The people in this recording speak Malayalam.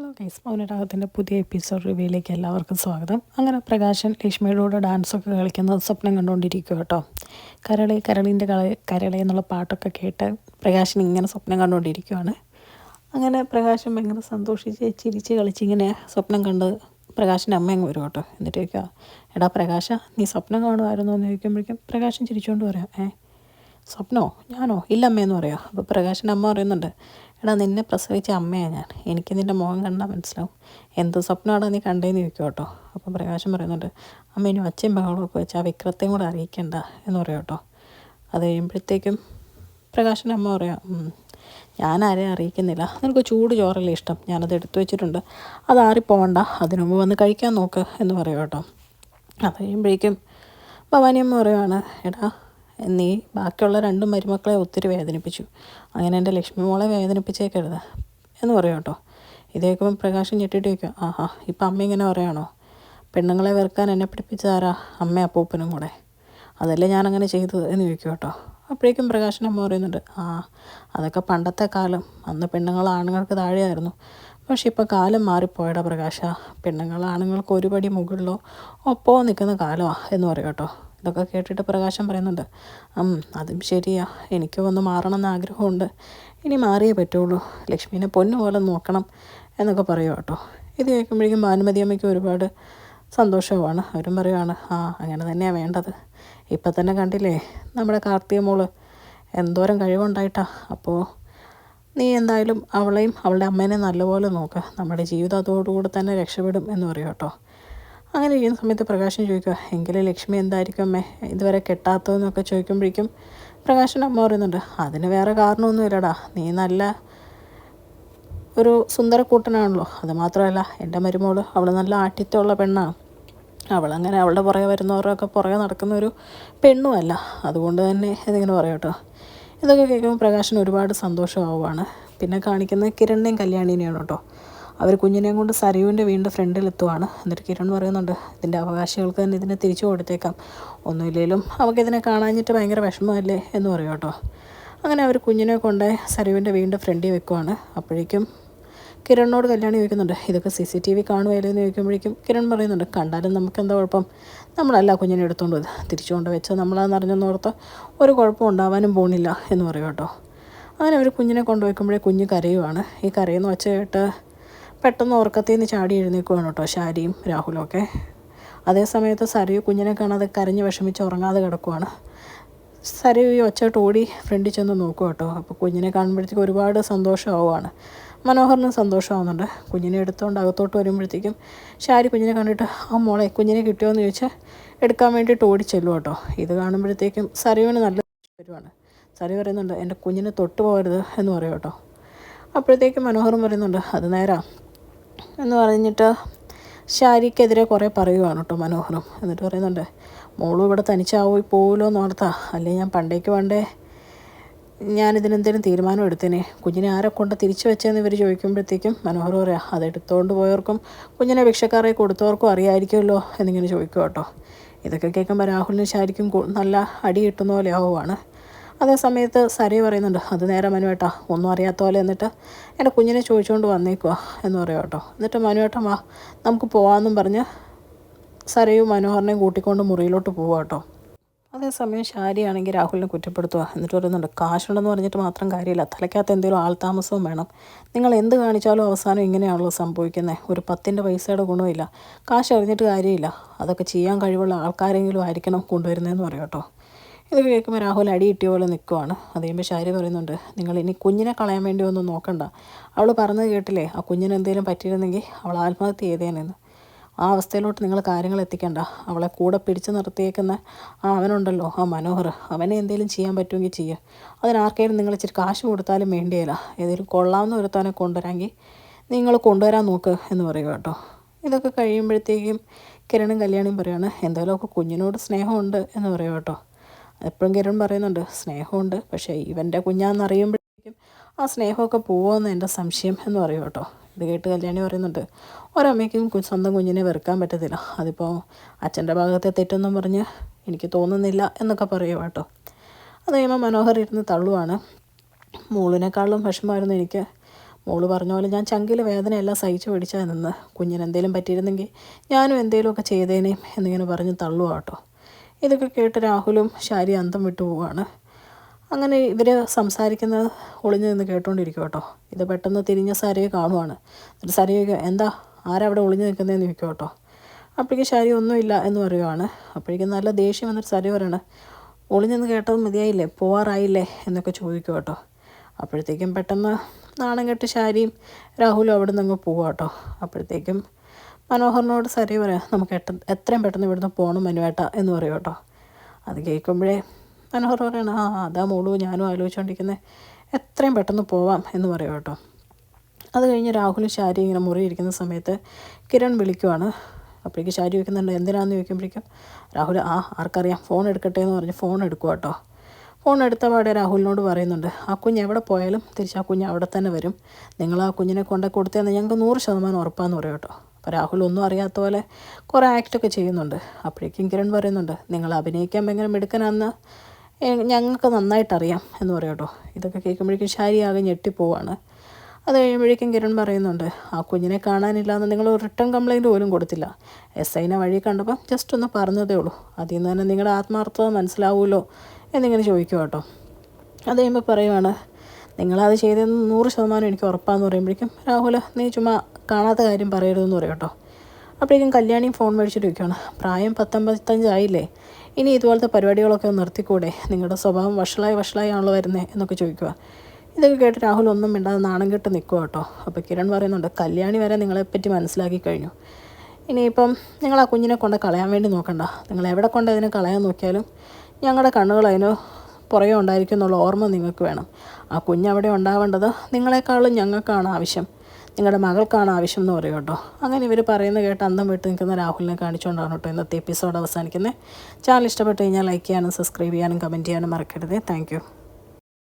ഹലോ ഗൈസ്, മൗനരാഗത്തിൻ്റെ പുതിയ എപ്പിസോഡ് റിവ്യൂയിലേക്ക് എല്ലാവർക്കും സ്വാഗതം. അങ്ങനെ പ്രകാശൻ ലക്ഷ്മിയുടെ കൂടെ ഡാൻസൊക്കെ കളിക്കുന്നത് സ്വപ്നം കണ്ടുകൊണ്ടിരിക്കുക കേട്ടോ. കരളിൻ്റെ കരളെ എന്നുള്ള പാട്ടൊക്കെ കേട്ട് പ്രകാശൻ ഇങ്ങനെ സ്വപ്നം കണ്ടുകൊണ്ടിരിക്കുകയാണ്. അങ്ങനെ പ്രകാശൻ ഭയങ്കര സന്തോഷിച്ച് ചിരിച്ച് കളിച്ചിങ്ങനെ സ്വപ്നം കണ്ട് പ്രകാശിൻ്റെ അമ്മ അങ്ങ് വരും കേട്ടോ. എന്നിട്ട് ചോദിക്കുക, എടാ പ്രകാശ, നീ സ്വപ്നം കാണുമായിരുന്നു എന്ന് ചോദിക്കുമ്പോഴേക്കും പ്രകാശൻ ചിരിച്ചുകൊണ്ട് പറയാം, സ്വപ്നമോ? ഞാനോ? ഇല്ല അമ്മയെന്ന് പറയാം. അപ്പോൾ പ്രകാശിൻ്റെ അമ്മ പറയുന്നുണ്ട്, എടാ നിന്നെ പ്രസവിച്ച അമ്മയാണ് ഞാൻ, എനിക്ക് നിൻ്റെ മുഖം കണ്ടാൽ മനസ്സിലാവും, എന്ത് സ്വപ്നമാടാ നീ കണ്ടേന്ന് ചോദിക്കും കേട്ടോ. അപ്പോൾ പ്രകാശൻ പറയുന്നുണ്ട്, അമ്മ ഇനി ഒച്ചയും ബഹളമൊക്കെ വെച്ച് ആ വിക്രത്തെയും കൂടെ അറിയിക്കണ്ട എന്ന് പറയാം കേട്ടോ. അത് കഴിയുമ്പോഴത്തേക്കും പ്രകാശിൻ്റെ അമ്മ പറയാം, ഞാൻ ആരെയും അറിയിക്കുന്നില്ല, നിനക്ക് ചൂട് ചോറല്ലേ ഇഷ്ടം, ഞാനത് എടുത്തു വെച്ചിട്ടുണ്ട്, അത് ആറിപ്പോവണ്ട, അതിനു മുമ്പ് വന്ന് കഴിക്കാൻ നോക്ക് എന്ന് പറയാം കേട്ടോ. അത് കഴിയുമ്പോഴേക്കും ഭവാനിയമ്മ പറയുവാണ്, എടാ നീ ബാക്കിയുള്ള 2 മരുമക്കളെ ഒത്തിരി വേദനിപ്പിച്ചു, അങ്ങനെ എൻ്റെ ലക്ഷ്മി മോളെ വേദനിപ്പിച്ചേക്കരുത് എന്ന് പറയും കേട്ടോ. ഇതേക്കും പ്രകാശം ഞെട്ടിയിട്ട് വയ്ക്കുക, ഇപ്പം അമ്മ ഇങ്ങനെ പറയുകയാണോ? പെണ്ണുങ്ങളെ വെറുക്കാൻ എന്നെ പഠിപ്പിച്ചതാരാ? അമ്മ അപ്പൂപ്പനും കൂടെ, അതല്ലേ ഞാനങ്ങനെ ചെയ്തത് എന്ന് ചോദിക്കും കേട്ടോ. അപ്പോഴേക്കും പ്രകാശൻ അമ്മ പറയുന്നുണ്ട്, അതൊക്കെ പണ്ടത്തെ കാലം, അന്ന് പെണ്ണുങ്ങൾ ആണുങ്ങൾക്ക് താഴെയായിരുന്നു, പക്ഷെ ഇപ്പോൾ കാലം മാറിപ്പോയടാ പ്രകാശ, പെണ്ണുങ്ങൾ ആണുങ്ങൾക്ക് ഒരു പടി മുകളിലോ ഒപ്പമോ നിൽക്കുന്ന കാലമാണ് എന്ന് പറയും കേട്ടോ. ഇതൊക്കെ കേട്ടിട്ട് പ്രകാശം പറയുന്നുണ്ട്, അതും ശരിയാ, എനിക്കും ഒന്ന് മാറണമെന്ന് ആഗ്രഹമുണ്ട്, ഇനി മാറിയേ പറ്റുള്ളൂ, ലക്ഷ്മീനെ പൊന്നു പോലെ നോക്കണം എന്നൊക്കെ പറയുക കേട്ടോ. ഇത് കേൾക്കുമ്പോഴേക്കും ഭാനുമതി അമ്മയ്ക്ക് ഒരുപാട് സന്തോഷമാണ്. അവരും പറയുവാണ്, അങ്ങനെ തന്നെയാണ് വേണ്ടത്, ഇപ്പം തന്നെ കണ്ടില്ലേ നമ്മുടെ കാർത്തിക മോള് എന്തോരം കഴിവുണ്ടായിട്ടാ, അപ്പോൾ നീ എന്തായാലും അവളെയും അവളുടെ അമ്മേനെ നല്ലപോലെ നോക്കുക, നമ്മുടെ ജീവിതം അതോടുകൂടി തന്നെ രക്ഷപ്പെടും എന്ന് പറയും കേട്ടോ. അങ്ങനെ ഇരിക്കുന്ന സമയത്ത് പ്രകാശൻ ചോദിക്കുക, എങ്കിലും ലക്ഷ്മി എന്തായിരിക്കും അമ്മേ ഇതുവരെ കെട്ടാത്തതെന്നൊക്കെ ചോദിക്കുമ്പോഴേക്കും പ്രകാശൻ അമ്മ പറയുന്നുണ്ട്, അതിന് വേറെ കാരണമൊന്നും ഇല്ലടാ, നീ നല്ല ഒരു സുന്ദരക്കൂട്ടനാണല്ലോ, അത് മാത്രമല്ല എൻ്റെ മരുമോള് അവൾ നല്ല ആഠ്യത്വമുള്ള പെണ്ണാണ്, അവളങ്ങനെ അവളുടെ പുറകെ വരുന്നവരൊക്കെ പുറകെ നടക്കുന്ന ഒരു പെണ്ണുമല്ല, അതുകൊണ്ട് തന്നെ ഇതിങ്ങനെ പറയാം കേട്ടോ. ഇതൊക്കെ കേൾക്കുമ്പോൾ പ്രകാശന് ഒരുപാട് സന്തോഷമാവുകയാണ്. പിന്നെ കാണിക്കുന്നത് കിരണിനെയും കല്യാണിനെയാണ് കേട്ടോ. അവർ കുഞ്ഞിനെയും കൊണ്ട് സരയുവിൻ്റെ വീടിൻ്റെ ഫ്രണ്ടിലെത്തുവാണ്. എന്നിട്ട് കിരൺ പറയുന്നുണ്ട്, ഇതിൻ്റെ അവകാശികൾക്ക് തന്നെ ഇതിനെ തിരിച്ചു കൊടുത്തേക്കാം, ഒന്നുമില്ലെങ്കിലും അവൾക്കിതിനെ കാണാഞ്ഞിട്ട് ഭയങ്കര വിഷമമല്ലേ എന്ന് പറയും കേട്ടോ. അങ്ങനെ അവർ കുഞ്ഞിനെ കൊണ്ട് സരയുവിൻ്റെ വീടിൻ്റെ ഫ്രണ്ടിൽ വെക്കുവാണ്. അപ്പോഴേക്കും കിരണിനോട് കല്യാണി ചോദിക്കുന്നുണ്ട്, ഇതൊക്കെ CCTV കാണുകയല്ലേ എന്ന് ചോദിക്കുമ്പോഴേക്കും കിരൺ പറയുന്നുണ്ട്, കണ്ടാലും നമുക്കെന്താ കുഴപ്പം, നമ്മളല്ല കുഞ്ഞിനെ എടുത്തുകൊണ്ട് തിരിച്ചു കൊണ്ട് വെച്ച് നമ്മളതെന്ന് അറിഞ്ഞെന്നോർത്ത് ഒരു കുഴപ്പം ഉണ്ടാവാനും പോകുന്നില്ല എന്ന് പറയും കേട്ടോ. അങ്ങനെ അവർ കുഞ്ഞിനെ കൊണ്ടുവയ്ക്കുമ്പോഴേ കുഞ്ഞ് കരയുവാണ്. ഈ കരയെന്ന് വെച്ച് കേട്ട് പെട്ടെന്ന് ഉറക്കത്തിൽ നിന്ന് ചാടി എഴുന്നേൽക്കുവാണ് കേട്ടോ ശാരിയും രാഹുലും ഒക്കെ. അതേ സമയത്ത് സരയു കുഞ്ഞിനെ കാണാതെ കരഞ്ഞ് വിഷമിച്ച് ഉറങ്ങാതെ കിടക്കുവാണ്. സരയു ഈ ഒച്ചയായിട്ട് ഓടി ഫ്രണ്ടിൽ ചെന്ന് നോക്കുക കേട്ടോ. അപ്പോൾ കുഞ്ഞിനെ കാണുമ്പോഴത്തേക്കും ഒരുപാട് സന്തോഷമാവുകയാണ്. മനോഹറിനും സന്തോഷമാവുന്നുണ്ട്. കുഞ്ഞിനെ എടുത്തുകൊണ്ട് അകത്തോട്ട് വരുമ്പോഴത്തേക്കും ശാരി കുഞ്ഞിനെ കണ്ടിട്ട്, മോളെ കുഞ്ഞിനെ കിട്ടിയോ എന്ന് ചോദിച്ച് എടുക്കാൻ വേണ്ടിയിട്ട് ഓടിച്ചെല്ലും കേട്ടോ. ഇത് കാണുമ്പോഴത്തേക്കും സരയുവിന് നല്ല വരുവാണ്. സരയു പറയുന്നുണ്ട്, എൻ്റെ കുഞ്ഞിനെ തൊട്ട് പോകരുത് എന്ന് പറയും കേട്ടോ. അപ്പോഴത്തേക്കും മനോഹറും പറയുന്നുണ്ട്, അത് നേരാ എന്ന് പറഞ്ഞിട്ട് ശാരിക്കെതിരെ കുറേ പറയുവാണ് കേട്ടോ മനോഹറും. എന്നിട്ട് പറയുന്നുണ്ട്, മോളും ഇവിടെ തനിച്ചാവോ പോവുമല്ലോ എന്ന് ഓർത്താ, അല്ലെങ്കിൽ ഞാൻ പണ്ടേ ഞാനിതിനെന്തെങ്കിലും തീരുമാനം എടുത്തേനെ, കുഞ്ഞിനെ ആരെ കൊണ്ട് തിരിച്ചു വെച്ചതെന്ന് ഇവർ ചോദിക്കുമ്പോഴത്തേക്കും മനോഹർ പറയാം, അതെടുത്തുകൊണ്ട് പോയവർക്കും കുഞ്ഞിനെ ഭിക്ഷക്കാരെ കൊടുത്തവർക്കും അറിയാമായിരിക്കുമല്ലോ എന്നിങ്ങനെ ചോദിക്കും കേട്ടോ. ഇതൊക്കെ കേൾക്കുമ്പോൾ രാഹുലിനും ശാരിക്കും നല്ല അടി കിട്ടുന്ന പോലെ ആവുകയാണ്. അതേ സമയത്ത് സരയു പറയുന്നുണ്ട്, അത് നേരെ മനുവേട്ടാ, ഒന്നും അറിയാത്ത പോലെ എന്നിട്ട് എൻ്റെ കുഞ്ഞിനെ ചോദിച്ചുകൊണ്ട് വന്നേക്കുക എന്ന് പറയാം കേട്ടോ. എന്നിട്ട് മനുവേട്ടൻ വാ നമുക്ക് പോകാമെന്നും പറഞ്ഞ് സരയു മനോഹറിനെയും കൂട്ടിക്കൊണ്ട് മുറിയിലോട്ട് പോവുക കേട്ടോ. അതേസമയം ശാരിയാണെങ്കിൽ രാഹുലിനെ കുറ്റപ്പെടുത്തുക. എന്നിട്ട് പറയുന്നുണ്ട്, കാശുണ്ടെന്ന് പറഞ്ഞിട്ട് മാത്രം കാര്യമില്ല, തലയ്ക്കകത്ത് എന്തെങ്കിലും ആൾതാമസവും വേണം, നിങ്ങൾ എന്ത് കാണിച്ചാലും അവസാനം ഇങ്ങനെയാണല്ലോ സംഭവിക്കുന്നത്, ഒരു 10 പൈസയുടെ ഗുണമില്ല, കാശ് അറിഞ്ഞിട്ട് കാര്യമില്ല, അതൊക്കെ ചെയ്യാൻ കഴിവുള്ള ആൾക്കാരെങ്കിലും ആയിരിക്കണം കൊണ്ടുവരുന്നതെന്ന് പറയും കേട്ടോ. ഇത് കേൾക്കുമ്പോൾ രാഹുൽ അടി കിട്ടിയ പോലെ നിൽക്കുവാണ്. അത് കഴിയുമ്പോൾ ശാരി പറയുന്നുണ്ട്, നിങ്ങൾ ഇനി കുഞ്ഞിനെ കളയാൻ വേണ്ടി ഒന്നും നോക്കണ്ട, അവൾ പറഞ്ഞത് കേട്ടില്ലേ, ആ കുഞ്ഞിന് എന്തെങ്കിലും പറ്റിയിരുന്നെങ്കിൽ അവൾ ആത്മഹത്യ ചെയ്തേനെന്ന്, ആ അവസ്ഥയിലോട്ട് നിങ്ങൾ കാര്യങ്ങൾ എത്തിക്കണ്ട, അവളെ കൂടെ പിടിച്ചു നിർത്തിയേക്കുന്ന അവനുണ്ടല്ലോ ആ മനോഹർ, അവനെ എന്തെങ്കിലും ചെയ്യാൻ പറ്റുമെങ്കിൽ ചെയ്യുക, അതിനാർക്കെങ്കിലും നിങ്ങൾ ഇച്ചിരി കാശ് കൊടുത്താലും വേണ്ടിയില്ല, ഏതെങ്കിലും കൊള്ളാവുന്ന ഒരുത്തവനെ കൊണ്ടുവരാമെങ്കിൽ നിങ്ങൾ കൊണ്ടുവരാൻ നോക്ക് എന്ന് പറയുക കേട്ടോ. ഇതൊക്കെ കഴിയുമ്പോഴത്തേക്കും കിരണും കല്യാണിയും പറയുകയാണ്, എന്തായാലും കുഞ്ഞിനോട് സ്നേഹമുണ്ട് എന്ന് പറയുക കേട്ടോ. എപ്പോഴും കിരൺ പറയുന്നുണ്ട്, സ്നേഹമുണ്ട്, പക്ഷേ ഇവൻ്റെ കുഞ്ഞാന്നറിയുമ്പോഴത്തേക്കും ആ സ്നേഹമൊക്കെ പോവുമെന്ന് എൻ്റെ സംശയം എന്ന് പറയും കേട്ടോ. ഇത് കേട്ട് കല്യാണി പറയുന്നുണ്ട്, ഒരമ്മയ്ക്കും സ്വന്തം കുഞ്ഞിനെ വെറുക്കാൻ പറ്റത്തില്ല, അതിപ്പോൾ അച്ഛൻ്റെ ഭാഗത്തെ തെറ്റൊന്നും പറഞ്ഞ് എനിക്ക് തോന്നുന്നില്ല എന്നൊക്കെ പറയുക കേട്ടോ. അത് കഴിയുമ്പോൾ മനോഹർ ഇരുന്ന് തള്ളുവാണ്, മോളിനേക്കാളും വിഷമമായിരുന്നു എനിക്ക് മോള് പറഞ്ഞ പോലെ ഞാൻ ചങ്കിലെ വേദനയെല്ലാം സഹിച്ചു പിടിച്ചാൽ നിന്ന്, കുഞ്ഞിന് എന്തെങ്കിലും പറ്റിയിരുന്നെങ്കിൽ ഞാനും എന്തെങ്കിലുമൊക്കെ ചെയ്തേനേയും എന്നിങ്ങനെ പറഞ്ഞ് തള്ളുക കേട്ടോ. ഇതൊക്കെ കേട്ട് രാഹുലും ശാരി അന്തം വിട്ടു പോവുകയാണ്. അങ്ങനെ ഇവർ സംസാരിക്കുന്നത് ഒളിഞ്ഞു നിന്ന് കേട്ടുകൊണ്ടിരിക്കും കേട്ടോ. ഇത് പെട്ടെന്ന് തിരിഞ്ഞ സരയെ കാണുവാണ്. എന്നിട്ട് സരയൊക്കെ എന്താ ആരവിടെ ഒളിഞ്ഞു നിൽക്കുന്നതെന്ന് ചോദിക്കും കേട്ടോ. അപ്പോഴേക്കും ശാരി ഒന്നുമില്ല എന്ന് പറയുവാണ്. അപ്പോഴേക്കും നല്ല ദേഷ്യം വന്നിട്ട് സര പറയണം, ഒളിഞ്ഞെന്ന് കേട്ടത് മതിയായില്ലേ, പോവാറായില്ലേ എന്നൊക്കെ ചോദിക്കും കേട്ടോ. അപ്പോഴത്തേക്കും പെട്ടെന്ന് നാണം കെട്ട് ശാരിയും രാഹുലും അവിടെ നിന്ന് അങ്ങ് പോവുക കേട്ടോ. അപ്പോഴത്തേക്കും മനോഹറിനോട് സരി പറയാം, നമുക്ക് എത്രയും പെട്ടെന്ന് ഇവിടുന്ന് പോകണം മനുവേട്ട എന്ന് പറയും കേട്ടോ. അത് കേൾക്കുമ്പോഴേ മനോഹർ പറയണം, അതാ മോളൂ ഞാനും ആലോചിച്ചുകൊണ്ടിരിക്കുന്നത്, എത്രയും പെട്ടെന്ന് പോവാം എന്ന് പറയും കേട്ടോ. അത് കഴിഞ്ഞ് രാഹുലും ശാരി ഇങ്ങനെ മുറി ഇരിക്കുന്ന സമയത്ത് കിരൺ വിളിക്കുവാണ്. അപ്പോഴേക്കും ശാരി ചോദിക്കുന്നുണ്ട് എന്തിനാന്ന് ചോദിക്കുമ്പോഴേക്കും രാഹുൽ ആർക്കറിയാം ഫോൺ എടുക്കട്ടെ എന്ന് പറഞ്ഞ് ഫോൺ എടുക്കുക കേട്ടോ. ഫോൺ എടുത്ത പാടെ രാഹുലിനോട് പറയുന്നുണ്ട്, ആ കുഞ്ഞ് എവിടെ പോയാലും തിരിച്ച് ആ കുഞ്ഞ് അവിടെ തന്നെ വരും, നിങ്ങൾ ആ കുഞ്ഞിനെ കൊണ്ടു കൊടുത്തതെന്ന് ഞങ്ങൾക്ക് 100% ഉറപ്പാന്ന് പറയും കേട്ടോ. അപ്പോൾ രാഹുൽ ഒന്നും അറിയാത്ത പോലെ കുറേ ആക്റ്റൊക്കെ ചെയ്യുന്നുണ്ട്. അപ്പോഴേക്കും കിരൺ പറയുന്നുണ്ട്, നിങ്ങൾ അഭിനയിക്കാൻ ഭയങ്കര മിടുക്കനാന്ന് ഞങ്ങൾക്ക് നന്നായിട്ടറിയാം എന്ന് പറയും കേട്ടോ. ഇതൊക്കെ കേൾക്കുമ്പോഴേക്കും ശാരി ആകെ ഞെട്ടിപ്പോവാണ്. അത് കഴിയുമ്പോഴേക്കും കിരൺ പറയുന്നുണ്ട്, ആ കുഞ്ഞിനെ കാണാനില്ലാന്ന് നിങ്ങൾ റിട്ടേൺ കംപ്ലയിൻറ്റ് പോലും കൊടുത്തില്ല, SIനെ വഴി കണ്ടപ്പോൾ ജസ്റ്റ് ഒന്ന് പറഞ്ഞതേ ഉള്ളൂ, അതിൽ നിന്ന് തന്നെ നിങ്ങളുടെ ആത്മാർത്ഥത മനസ്സിലാവുമല്ലോ എന്നിങ്ങനെ ചോദിക്കും കേട്ടോ. അത് കഴിയുമ്പോൾ പറയുവാണ്, നിങ്ങളത് ചെയ്തതെന്ന് 100% എനിക്ക് ഉറപ്പാന്ന് പറയുമ്പോഴേക്കും രാഹുൽ നീ ചുമ്മാ കാണാത്ത കാര്യം പറയരുതെന്ന് പറയും കേട്ടോ. അപ്പോഴേക്കും കല്യാണിയും ഫോൺ മേടിച്ചിട്ട് വയ്ക്കുകയാണ്, പ്രായം 19-25 ആയില്ലേ, ഇനി ഇതുപോലത്തെ പരിപാടികളൊക്കെ നിർത്തിക്കൂടെ, നിങ്ങളുടെ സ്വഭാവം വഷളായി ആണല്ലോ വരുന്നത് എന്നൊക്കെ ചോദിക്കുക. ഇതൊക്കെ കേട്ട് രാഹുൽ ഒന്നും മിണ്ടാതെ നാണം കെട്ട് നിൽക്കുക കേട്ടോ. അപ്പോൾ കിരൺ പറയുന്നുണ്ട്, കല്യാണി വരെ നിങ്ങളെപ്പറ്റി മനസ്സിലാക്കി കഴിഞ്ഞു, ഇനിയിപ്പം നിങ്ങൾ ആ കുഞ്ഞിനെ കൊണ്ട് കളയാൻ വേണ്ടി നോക്കണ്ട, നിങ്ങൾ എവിടെ കൊണ്ട് അതിനെ കളയാൻ നോക്കിയാലും ഞങ്ങളുടെ കണ്ണുകൾ അതിന് പുറകെ ഉണ്ടായിരിക്കും എന്നുള്ള ഓർമ്മ നിങ്ങൾക്ക് വേണം. ആ കുഞ്ഞവിടെ ഉണ്ടാവേണ്ടത് നിങ്ങളെക്കാളും ഞങ്ങൾക്കാണ് ആവശ്യം, നിങ്ങളുടെ മകൾക്കാണ് ആവശ്യം എന്ന് പറയും കേട്ടോ. അങ്ങനെ ഇവർ പറയുന്നത് കേട്ട് അന്തം വിട്ട് നിൽക്കുന്ന രാഹുലിനെ കാണിച്ചുകൊണ്ടാണ് കേട്ടോ ഇന്നത്തെ എപ്പിസോഡ് അവസാനിക്കുന്നത്. ചാനൽ ഇഷ്ടപ്പെട്ട് കഴിഞ്ഞാൽ ലൈക്ക് ചെയ്യാനും സബ്സ്ക്രൈബ് ചെയ്യാനും കമൻറ്റ് ചെയ്യാനും മറക്കരുത്. താങ്ക്